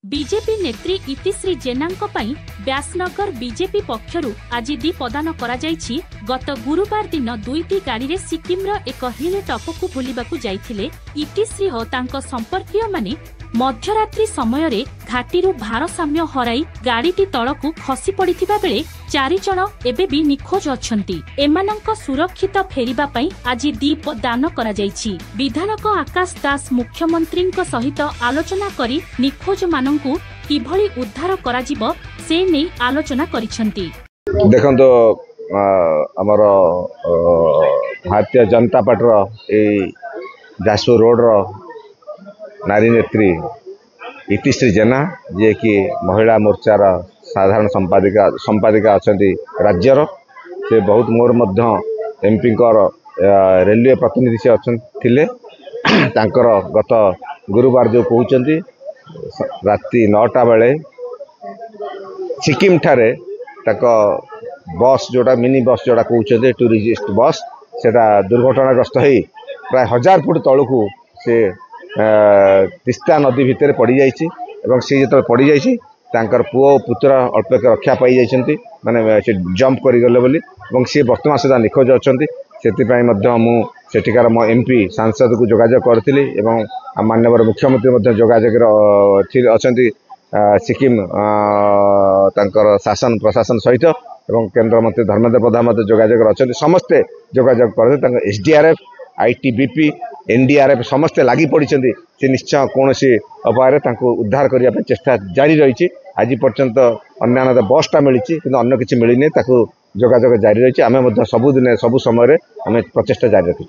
BJP नेत्री इतिश्री जेनांको पई Vyasnagar BJP पक्षरु आज दीपदान करा जायछि। गत गुरुवार दिन दुईटी गाड़ी रे सिक्किम रो एक हिल टॉपकु बुलिबाकु जाइथिले इतिश्री हो तांको संपर्कीय माने मध्यरात्रि समय रे घाटीरु भारसाम्य हराई गाड़ीटी तळकु खसी पड़िथिबा बेले 4 जण एबे भी निखोज अछंती। एमानंक सुरक्षित फेरिबा पई आज दीप दान करा जायछि। विधायक आकाश दास मुख्यमंत्रीक सहित आलोचना करी निखोज मानंकु किभଳି उद्धार करा जिवो से नै आलोचना करिसंती। देखंतो हमर भारतीय जनता पार्टी ए जासपुर रोड रो नारी नेत्री इतिश्री जेना जे कि महिला मोर्चार साधारण संपादिका अच्छा राज्यर से बहुत मोर मध्य एमपी रेलवे प्रतिनिधि से अच्छा गत गुरुवार जो कहते राति 9टा बेले सिक्किम ठारे बस जोड़ा मिनी बस जोड़ा कहते टूरिस्ट बस से दुर्घटनाग्रस्त हो प्राय 1000 फुट तलू से तिस्ता नदी भितर पड़ जाइए सी जो पड़ जाइए पुओ पुत्र अल्प रक्षा पाई जाइए माने से जंप करगले बोली सी वर्तमान सुधा निखोज अच्छा से मुझेकार मो एमपी सांसद को जोगाजोग करी माननीय मुख्यमंत्री जोगाजोग अच्छा सिक्किम शासन प्रशासन सहित केंद्र मंत्री धर्मेंद्र प्रधान जोगाजोग अच्छा समस्ते जोगाजोग कर एसडीआरएफ आईटीबीपी एनडीआरएफ समस्ते लगी पड़ी से निश्चय कौन उपाय उद्धार करने चेष्टा जारी रही। आज पर्यंत अन्य बसटा मिली कि अन्य किसी मिलनी जोगाजोग जारी रही। आम सबुदिन सबु समय प्रचेषा जारी रखी।